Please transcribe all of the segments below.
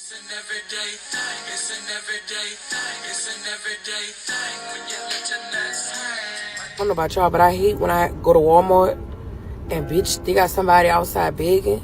It's an everyday thing. It's an everyday thing. It's an everyday thing when you let your nuts hang. I don't know about y'all, but I hate when I go to Walmart and bitch, they got somebody outside begging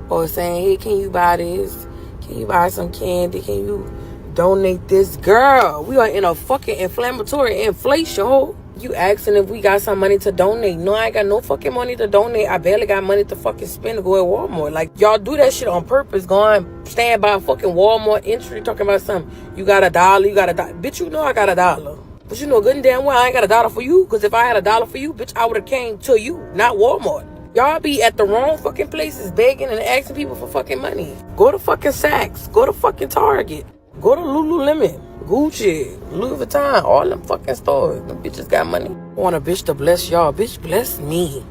or saying, hey, can you buy this? Can you buy some candy? Can you donate this? Girl, we are in a fucking inflammatory inflation hole. You asking if we got some money to donate. No, I ain't got no fucking money to donate. I barely got money to fucking spend to go at Walmart. Like, y'all do that shit on purpose. Going, stand by a fucking Walmart entry talking about something. You got $1, you got $1. Bitch, you know I got $1. But you know good and damn well I ain't got $1 for you. Because if I had $1 for you, bitch, I would have came to you, not Walmart. Y'all be at the wrong fucking places begging and asking people for fucking money. Go to fucking Saks. Go to fucking Target. Go to Lululemon, Gucci, Louis Vuitton, all them fucking stores. Them bitches got money. Want a bitch to bless y'all. Bitch, bless me.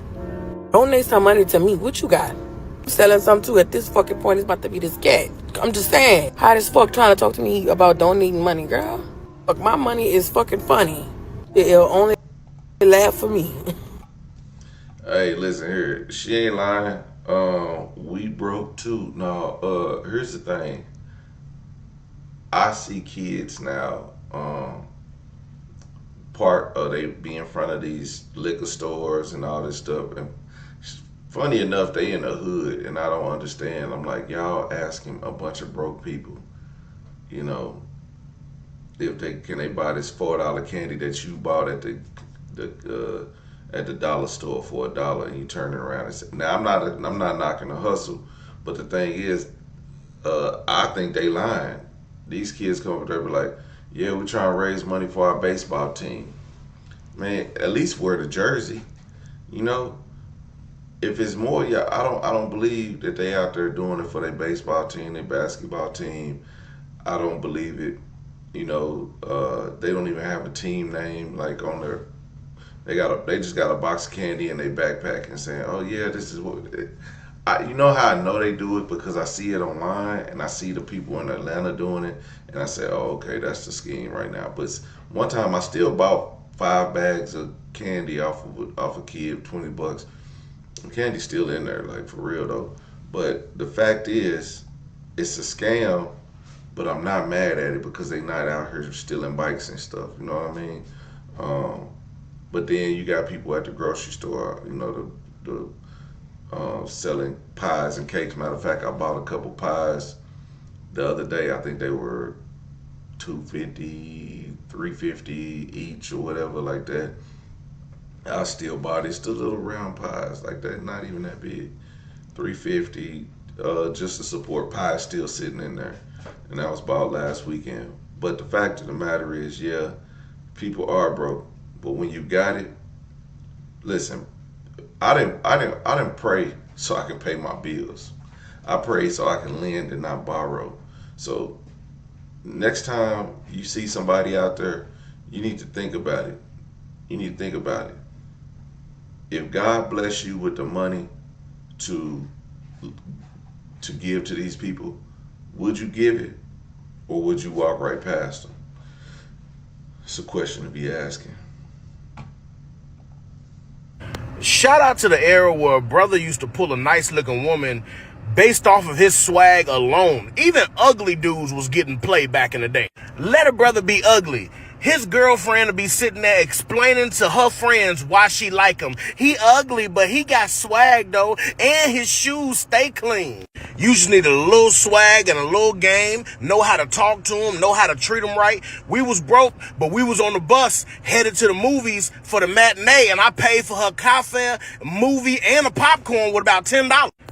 Donate some money to me. What you got? I'm selling something too. At this fucking point, it's about to be this cat. I'm just saying. How this fuck trying to talk to me about donating money, girl? Fuck, my money is fucking funny. It'll only laugh for me. Hey, listen here. She ain't lying. We broke too. No, here's the thing. I see kids now, they be in front of these liquor stores and all this stuff. And funny enough, they in the hood and I don't understand. I'm like, y'all asking a bunch of broke people, you know, if can they buy this $4 candy that you bought at the dollar store for $1, and you turn it around and say, now I'm not knocking the hustle, but the thing is, I think they lying. These kids come up there and be like, yeah, we're trying to raise money for our baseball team. Man, at least wear the jersey. You know, if it's more, yeah, I don't believe that they out there doing it for their baseball team, their basketball team. I don't believe it. You know, they don't even have a team name like on their. They just got a box of candy in their backpack and saying, oh yeah, this is what. You know how I know they do it? Because I see it online and I see the people in Atlanta doing it, and I say, oh, okay, that's the scheme right now. But one time I still bought 5 bags of candy off a kid, $20. The candy's still in there, like for real though. But the fact is, it's a scam. But I'm not mad at it because they not out here stealing bikes and stuff. You know what I mean? But then you got people at the grocery store, you know, the selling pies and cakes. Matter of fact, I bought a couple pies the other day. I think they were $2.50, $3.50 each or whatever like that. I still bought it. It's the little round pies like that, not even that big. $3.50 just to support pies still sitting in there. And that was bought last weekend. But the fact of the matter is, yeah, people are broke. But when you got it, listen, I didn't pray so I can pay my bills. I pray so I can lend and not borrow. So next time you see somebody out there, you need to think about it. You need to think about it. If God bless you with the money to give to these people, would you give it or would you walk right past them? It's a question to be asking. Shout out to the era where a brother used to pull a nice looking woman based off of his swag alone. Even ugly dudes was getting played back in the day. Let a brother be ugly. His girlfriend will be sitting there explaining to her friends why she like him. He ugly, but he got swag though, and his shoes stay clean. You just need a little swag and a little game, know how to talk to him, know how to treat him right. We was broke, but we was on the bus headed to the movies for the matinee, and I paid for her car fare, movie, and a popcorn with about $10.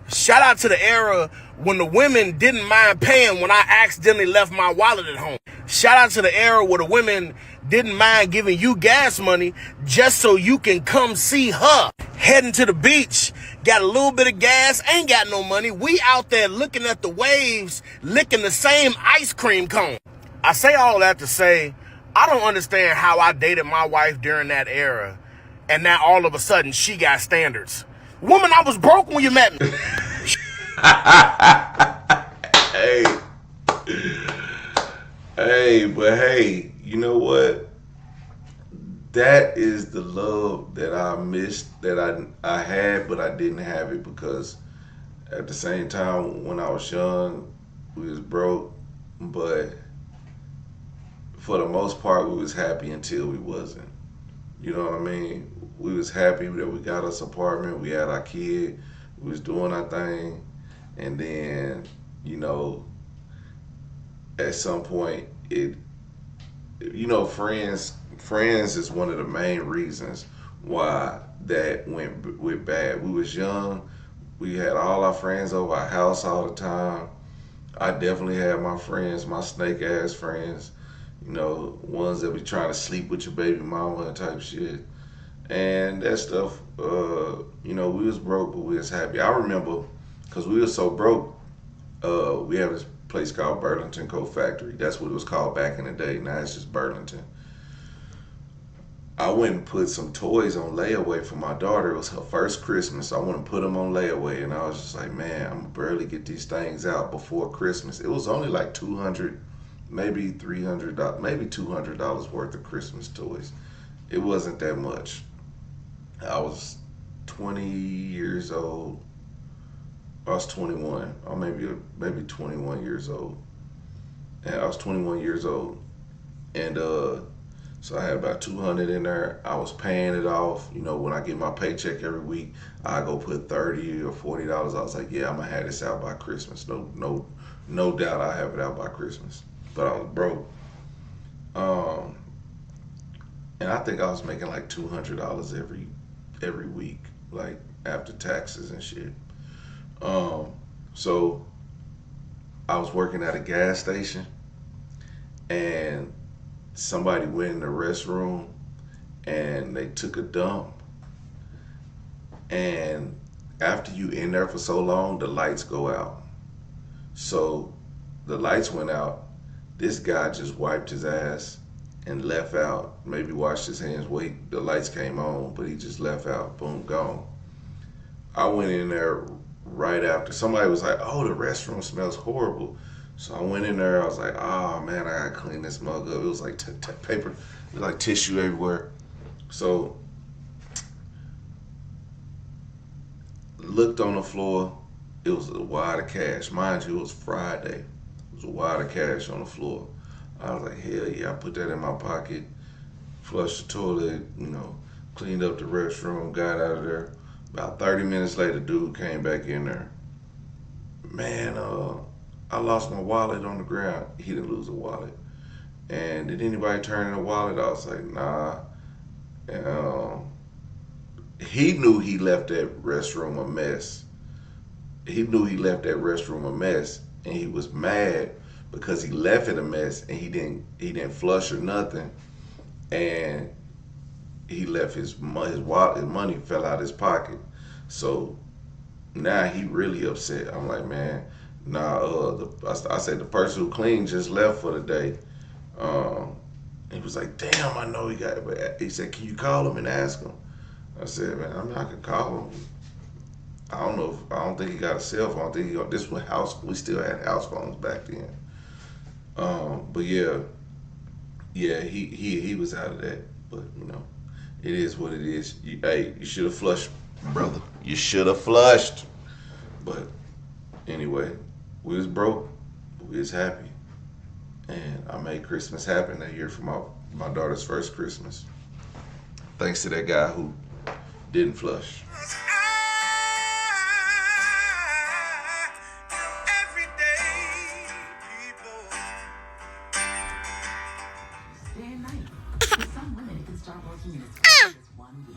Shout out to the era when the women didn't mind paying when I accidentally left my wallet at home. Shout out to the era where the women didn't mind giving you gas money just so you can come see her. Heading to the beach, got a little bit of gas, ain't got no money. We out there looking at the waves, licking the same ice cream cone. I say all that to say, I don't understand how I dated my wife during that era, and now all of a sudden she got standards. Woman, I was broke when you met me. But hey, you know what? That is the love that I missed, that I had, but I didn't have it because at the same time when I was young, We was broke, but for the most part, we was happy until we wasn't. You know what I mean? We was happy that we got us apartment. We had our kid. We was doing our thing, and then you know, at some point, friends is one of the main reasons why that went bad. We was young. We had all our friends over our house all the time. I definitely had my friends, my snake ass friends, ones that be trying to sleep with your baby mama and type shit. And that stuff, we was broke, but we was happy. I remember, because we was so broke, we have this place called Burlington Coat Factory. That's what it was called back in the day. Now it's just Burlington. I went and put some toys on layaway for my daughter. It was her first Christmas. I went and put them on layaway, and I was just like, man, I'm gonna barely get these things out before Christmas. It was only like $200, maybe $300, maybe $200 worth of Christmas toys. It wasn't that much. I was 20 years old. I was 21, or maybe 21 years old. And I was 21 years old, and so I had about 200 in there. I was paying it off. When I get my paycheck every week, I go put $30 or $40. I was like, yeah, I'm gonna have this out by Christmas. No doubt I have it out by Christmas. But I was broke. And I think I was making like $200 every week, like after taxes and shit. So I was working at a gas station, and somebody went in the restroom and they took a dump. And after you in there for so long, the lights go out. So the lights went out. This guy just wiped his ass and left out. Maybe washed his hands. Wait, the lights came on, but he just left out. Boom, gone. I went in there right after. Somebody was like, oh, the restroom smells horrible. So I went in there. I was like, oh man, I gotta clean this mug up. It was like paper, it was like tissue everywhere. So looked on the floor. It was a wad of cash. Mind you, it was Friday. It was a wad of cash on the floor. I was like, hell yeah, I put that in my pocket, flushed the toilet, cleaned up the restroom, got out of there. About 30 minutes later, dude came back in there. Man, I lost my wallet on the ground. He didn't lose a wallet. And did anybody turn in a wallet? I was like, nah. And, he knew he left that restroom a mess. He knew he left that restroom a mess, and he was mad because he left it a mess and he didn't flush or nothing, and he left his wallet, his money fell out his pocket. So now he really upset. I'm like, man, nah. I said the person who cleaned just left for the day. He was like, damn, I know he got it, but he said, can you call him and ask him? I said, man, I'm not gonna call him. I don't think he got a cell phone. I think this was we still had house phones back then. But yeah, he was out of that. But it is what it is. You should have flushed, brother. You should have flushed. But anyway, we was broke, but we was happy, and I made Christmas happen that year for my daughter's first Christmas. Thanks to that guy who didn't flush. Day and night. For some women, it can start working in as fast as 1 week.